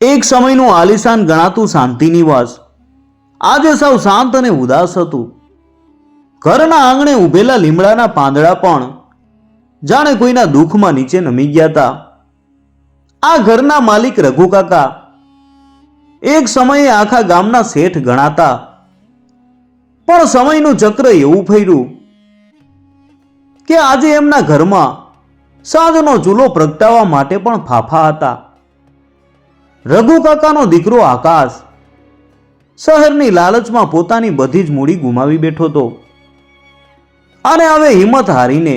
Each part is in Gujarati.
એક સમયનું આલિશાન ગણાતું શાંતિનિવાસ આજે સાવ શાંત અને ઉદાસ હતું. ઘરના આંગણે ઉભેલા લીમડાના પાંદડા પણ જાણે કોઈના દુઃખમાં નીચે નમી ગયા હતા. આ ઘરના માલિક રઘુકાકા એક સમયે આખા ગામના શેઠ ગણાતા, પણ સમયનું ચક્ર એવું ફર્યું કે આજે એમના ઘરમાં સાંજનો ચૂલો પ્રગટાવવા માટે પણ ફાફા હતા. રઘુકાકાનો દીકરો આકાશ શહેરની લાલચમાં પોતાની બધી જ મૂડી ગુમાવી બેઠો હતો અને હવે હિંમત હારીને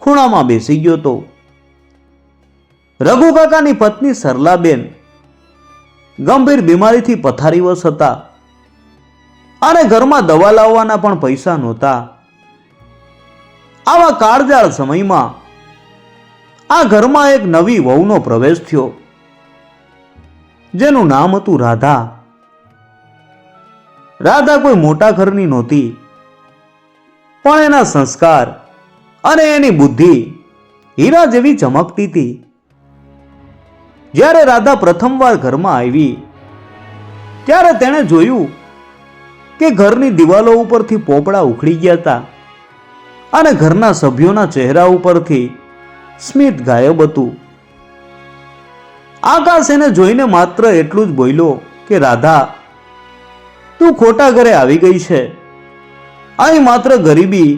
ખૂણામાં બેસી ગયો હતો. રઘુકાકાની પત્ની સરલાબેન ગંભીર બીમારીથી પથારીવશ હતા અને ઘરમાં દવા લાવવાના પણ પૈસા નહોતા. આવા કાળજાળ સમયમાં આ ઘરમાં એક નવી વહુનો પ્રવેશ થયો, જેનું નામ હતું રાધા. રાધા કોઈ મોટા ઘરની નહોતી, પણ એના સંસ્કાર અને એની બુદ્ધિ હીરા જેવી ચમકતી હતી. જ્યારે રાધા પ્રથમવાર ઘરમાં આવી ત્યારે તેણે જોયું કે ઘરની દિવાલો ઉપરથી પોપડા ઉખડી ગયા હતા અને ઘરના સભ્યોના ચહેરા ઉપરથી સ્મિત ગાયબ હતું. આકાશ એને જોઈને માત્ર એટલું જ બોલ્યો કે રાધા, તું ખોટા ઘરે આવી ગઈ છે. અહીં માત્ર ગરીબી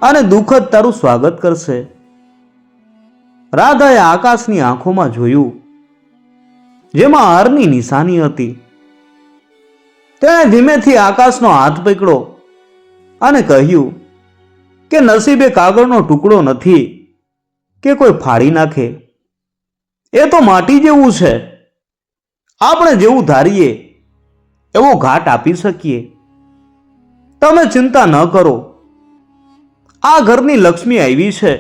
અને દુઃખ જ તારું સ્વાગત કરશે. રાધાએ આકાશની આંખોમાં જોયું, જેમાં હારની નિશાની હતી. તેણે ધીમેથી આકાશનો હાથ પકડ્યો અને કહ્યું કે નસીબ એ કાગળનો ટુકડો નથી કે કોઈ ફાડી નાખે. એ તો માટી જેવું છે. આપણે જેવું ધારીએ એવો ઘાટ આપી શકીએ. તમે ચિંતા ન કરો. આ ઘરની લક્ષ્મી આવી છે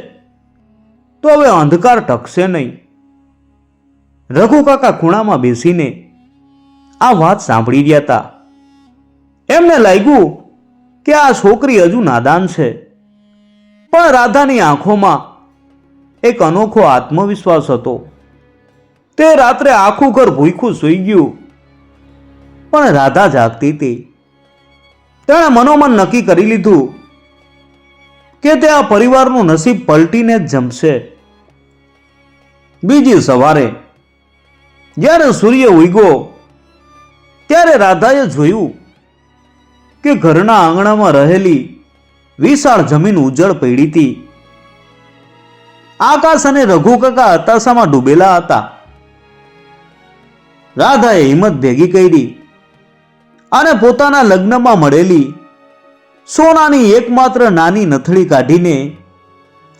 તો હવે અંધકાર ટકશે નહીં. રઘુકાકા ખૂણામાં બેસીને આ વાત સાંભળી રહ્યા હતા. એમને લાગ્યું કે આ છોકરી હજુ નાદાન છે, પણ રાધાની આંખોમાં એક અનોખો આત્મવિશ્વાસ હતો. તે રાત્રે આખું ઘર ભૂખ્યું સૂઈ ગયું, પણ રાધા જાગતી હતી. તેણે મનોમન નક્કી કરી લીધું કે તે આ પરિવારનું નસીબ પલટીને જ જમશે. બીજી સવારે જ્યારે સૂર્ય ઉગ્યો ત્યારે રાધાએ જોયું કે ઘરના આંગણામાં રહેલી વિશાળ જમીન ઉજ્જડ પડી હતી. આકાશ અને રઘુકાકા હતાશામાં ડૂબેલા હતા. રાધાએ હિંમત ભેગી કરી અને પોતાના લગ્નમાં મળેલી સોનાની એકમાત્ર નાની નથડી કાઢીને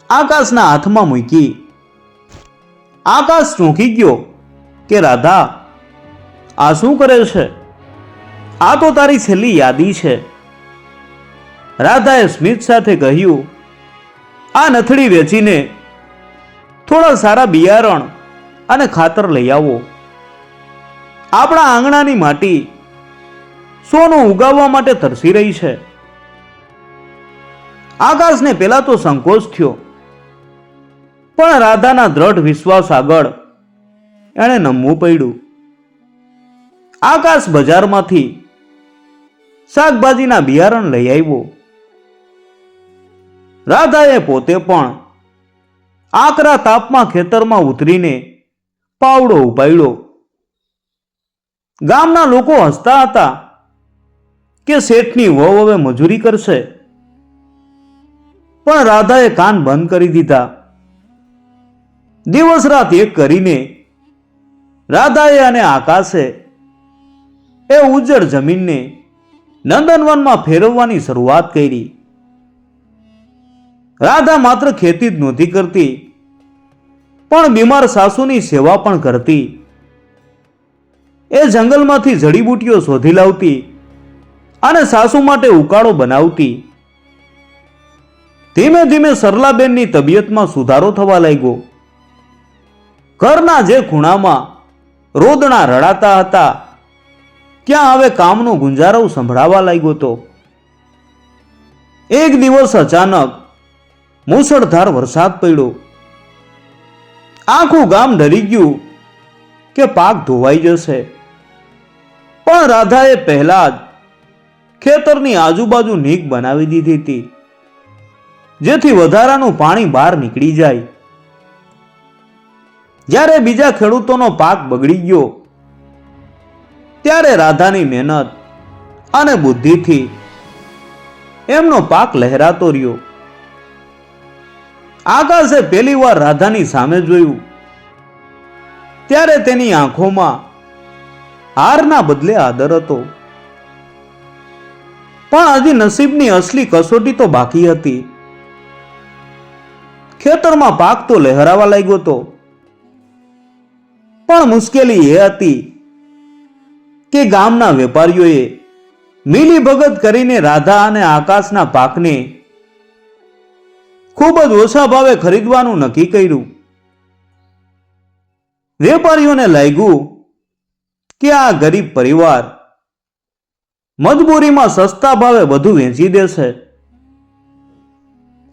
આકાશના હાથમાં મૂકી. આકાશ ચોંકી ગયો કે રાધા, આ શું કરે છે? આ તો તારી છેલ્લી યાદી છે. રાધાએ સ્મિત સાથે કહ્યું, આ નથડી વેચીને થોડા સારા બિયારણ અને ખાતર લઈ આવો. આપણા આંગણાની માટી સોનું ઉગાવવા માટે તરસી રહી છે. આકાશને પેલા તો સંકોચ થયો, પણ રાધાના દ્રઢ વિશ્વાસ આગળ એણે નમવું પડ્યું. આકાશ બજારમાંથી શાકભાજીના બિયારણ લઈ આવ્યો. રાધાએ પોતે પણ આકરા તાપમાં ખેતરમાં ઉતરીને પાવડો ઉપાડ્યો. ગામના લોકો હસતા હતા કે શેઠની વહુ હવે મજૂરી કરશે, પણ રાધાએ કાન બંધ કરી દીધા. દિવસ રાત એક કરીને રાધાએ અને આકાશે એ ઉજ્જડ જમીનને નંદનવનમાં ફેરવવાની શરૂઆત કરી. રાધા માત્ર ખેતી જ નહોતી કરતી, પણ બીમાર સાસુની સેવા પણ કરતી. એ જંગલમાંથી જડીબુટીઓ શોધી લાવતી અને સાસુ માટે ઉકાળો બનાવતી. ધીમે ધીમે સરલાબેનની તબિયતમાં સુધારો થવા લાગ્યો. ઘરના જે ખૂણામાં રોદણા રડાતા હતા ત્યાં હવે કામનો ગુંજારવ સંભળાવા લાગ્યો હતો. એક દિવસ અચાનક મુશળધાર વરસાદ પડ્યો. આખું ગામ ડરી ગયું કે પાક ધોવાઈ જશે, પણ રાધાએ પહેલા જ ખેતરની આજુબાજુ નીક બનાવી દીધી હતી, જેથી વધારાનું પાણી બહાર નીકળી જાય. જ્યારે બીજા ખેડૂતોનો પાક બગડી ગયો, ત્યારે રાધાની મહેનત અને બુદ્ધિથી એમનો પાક લહેરાતો રહ્યો. આકાશે પહેલી વાર રાધાની સામે જોયું ત્યારે તેની આંખોમાં હારના બદલે આદર હતો. પણ હજી નસીબની અસલી કસોટી તો બાકી હતી. ખેતરમાં પાક તો લહેરાવા લાગ્યો હતો, પણ મુશ્કેલી એ હતી કે ગામના વેપારીઓએ મિલીભગત કરીને રાધા અને આકાશના પાકને ખૂબ જ ઓછા ભાવે ખરીદવાનું નક્કી કર્યું. વેપારીઓને લાગ્યું કે આ ગરીબ પરિવાર મજબૂરીમાં સસ્તા ભાવે બધું વેચી દેશે.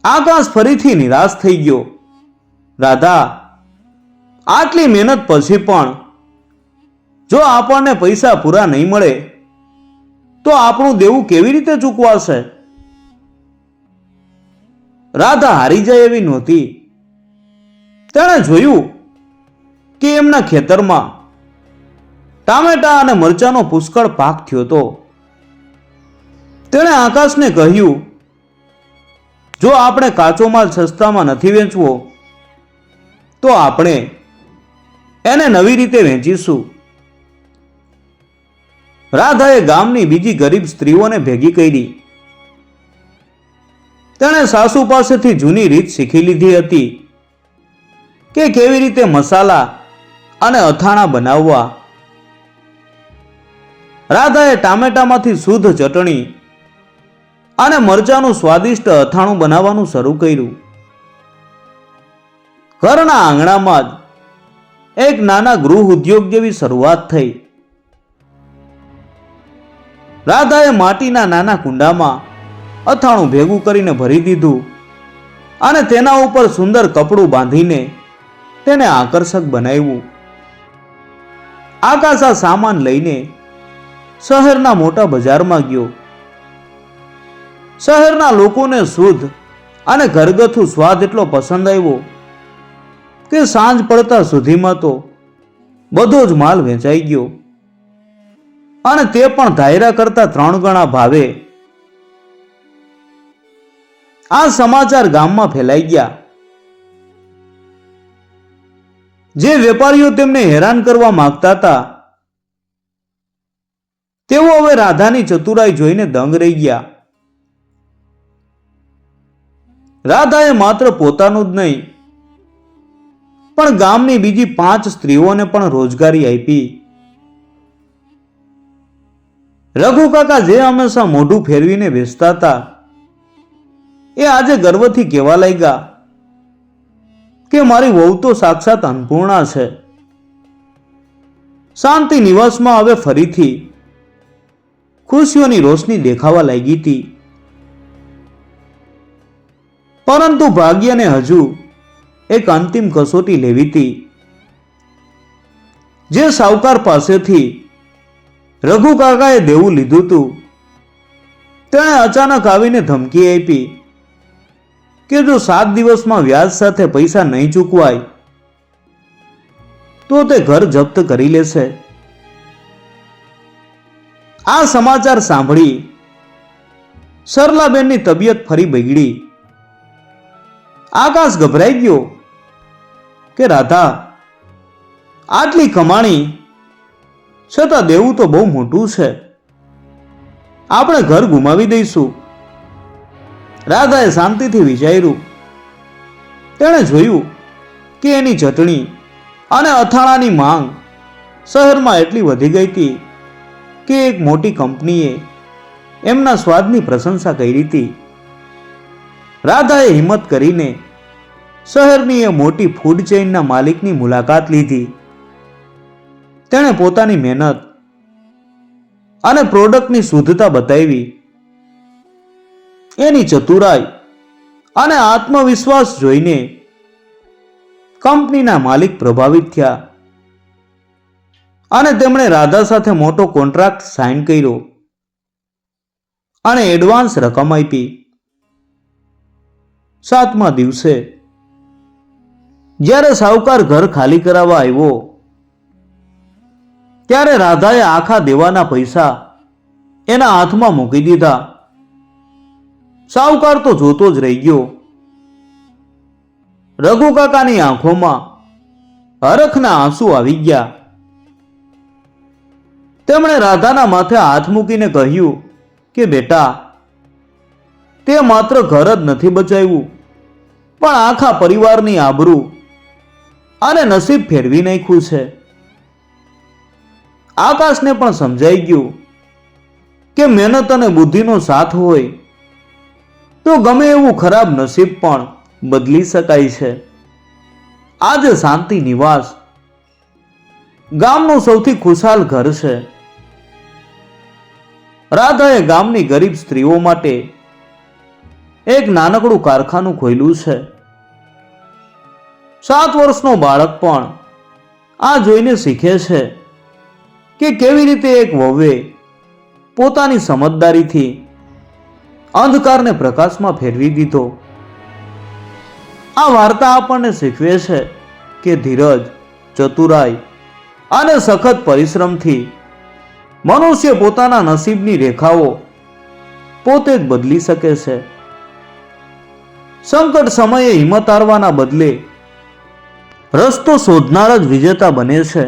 આકાશ ફરીથી નિરાશ થઈ ગયો. રાધા, આટલી મહેનત પછી પણ જો આપણને પૈસા પૂરા નહીં મળે તો આપણું દેવું કેવી રીતે ચૂકવાશે? રાધા હારી જાય એવી નહોતી. તેણે જોયું કે એમના ખેતરમાં ટામેટા અને મરચાનો પુષ્કળ પાક થયો હતો. તેણે આકાશને કહ્યું, જો આપણે કાચો માલ સસ્તામાં નથી વેચવો તો આપણે એને નવી રીતે વેચીશું. રાધાએ ગામની બીજી ગરીબ સ્ત્રીઓને ભેગી કરી. તેણે સાસુ પાસેથી જૂની રીત શીખી લીધી હતી કે કેવી રીતે મસાલા અને અથાણા બનાવવા. રાધાએ ટામેટામાંથી શુદ્ધ ચટણી અને મરચાનું સ્વાદિષ્ટ અથાણું બનાવવાનું શરૂ કર્યું. ઘરના આંગણામાં જ એક નાના ગૃહ ઉદ્યોગ જેવી શરૂઆત થઈ. રાધાએ માટીના નાના કુંડામાં અથાણું ભેગું કરીને ભરી દીધું અને તેના ઉપર સુંદર કપડું બાંધીને તેને આકર્ષક બનાવ્યું. આકાશ આ સામાન લઈને શહેરના મોટા બજારમાં ગયો. શહેરના લોકોને શુદ્ધ અને ઘરગથ્થુ સ્વાદ એટલો પસંદ આવ્યો કે સાંજ પડતા સુધીમાં તો બધો જ માલ વેચાઈ ગયો, અને તે પણ ધાર્યા કરતા 3 ગણા ભાવે. આ સમાચાર ગામમાં ફેલાઈ ગયા. જે વેપારીઓ તેમને હેરાન કરવા માંગતા હતા તેઓ હવે રાધાની ચતુરાઈ જોઈને દંગ રહી ગયા. રાધાએ માત્ર પોતાનું જ નહીં પણ ગામની બીજી 5 સ્ત્રીઓને પણ રોજગારી આપી. રઘુ કાકા જે હંમેશા મોઢું ફેરવીને બેસતા હતા એ આજે ગર્વથી કહેવા લાગ્યા કે મારી વહુ તો સાક્ષાત અન્નપૂર્ણા છે. શાંતિ નિવાસમાં હવે ફરીથી ખુશીઓની રોશની દેખાવા લાગી હતી. પરંતુ ભાગ્યને હજુ એક અંતિમ કસોટી લેવી હતી. જે સાવકાર પાસેથી રઘુ કાકાએ દેવું લીધું હતું તેણે અચાનક આવીને ધમકી આપી કે જો 7 દિવસમાં વ્યાજ સાથે પૈસા નહીં ચૂકવાય તો તે ઘર જપ્ત કરી લેશે. આ સમાચાર સાંભળી સરલાબેનની તબિયત ફરી બગડી. આકાશ ગભરાઈ ગયો કે રાધા, આટલી કમાણી છતાં દેવું તો બહુ મોટું છે, આપણે ઘર ગુમાવી દઈશું. રાધાએ શાંતિથી વિચાર્યું. તેણે જોયું કે એની ચટણી અને અથાણાની માંગ શહેરમાં એટલી વધી ગઈ હતી કે એક મોટી કંપનીએ એમના સ્વાદની પ્રશંસા કરી હતી. રાધાએ હિંમત કરીને શહેરની એ મોટી ફૂડ ચેઇનના માલિકની મુલાકાત લીધી. તેણે પોતાની મહેનત અને પ્રોડક્ટની શુદ્ધતા બતાવી. એની ચતુરાઈ અને આત્મવિશ્વાસ જોઈને કંપનીના માલિક પ્રભાવિત થયા. અને તેમણે રાધા સાથે મોટો કોન્ટ્રાક્ટ સાઇન કર્યો અને એડવાન્સ રકમ આપી. 7મા દિવસે જ્યારે સાહુકાર ઘર ખાલી કરાવવા આવ્યો ત્યારે રાધાએ આખા દેવાના પૈસા એના હાથમાં મૂકી દીધા. સાહુકાર તો જોતો જ રહી ગયો. રઘુ કાકાની આંખોમાં હરખના આંસુ આવી ગયા. તેમણે રાધાના માથે હાથ મૂકીને કહ્યું કે બેટા, તે માત્ર ઘર જ નથી બચાવ્યું, પણ આખા પરિવારની આબરૂ અને નસીબ ફેરવી નાખ્યું છે. આકાશને પણ સમજાઈ ગયું કે મહેનત અને બુદ્ધિનો સાથ હોય તો ગમે એવું ખરાબ નસીબ પણ બદલી શકાય છે. આજે શાંતિ નિવાસ ગામનું સૌથી ખુશાલ ઘર છે. રાધાએ ગામની ગરીબ સ્ત્રીઓ માટે એક નાનકડું કારખાનું ખોલ્યું છે. 7 વર્ષનો બાળક પણ આ જોઈને શીખે છે કે કેવી રીતે એક વહુએ પોતાની સમજદારીથી અંધકારને પ્રકાશમાં ફેરવી દીધો. આ વાર્તા આપણને શીખવે છે કે ધીરજ, ચતુરાઈ અને સખત પરિશ્રમથી મનુષ્ય પોતાના નસીબની રેખાઓ પોતે જ બદલી શકે છે. સંકટ સમયે હિંમત હારવાના બદલે રસ્તો શોધનાર જ વિજેતા બને છે.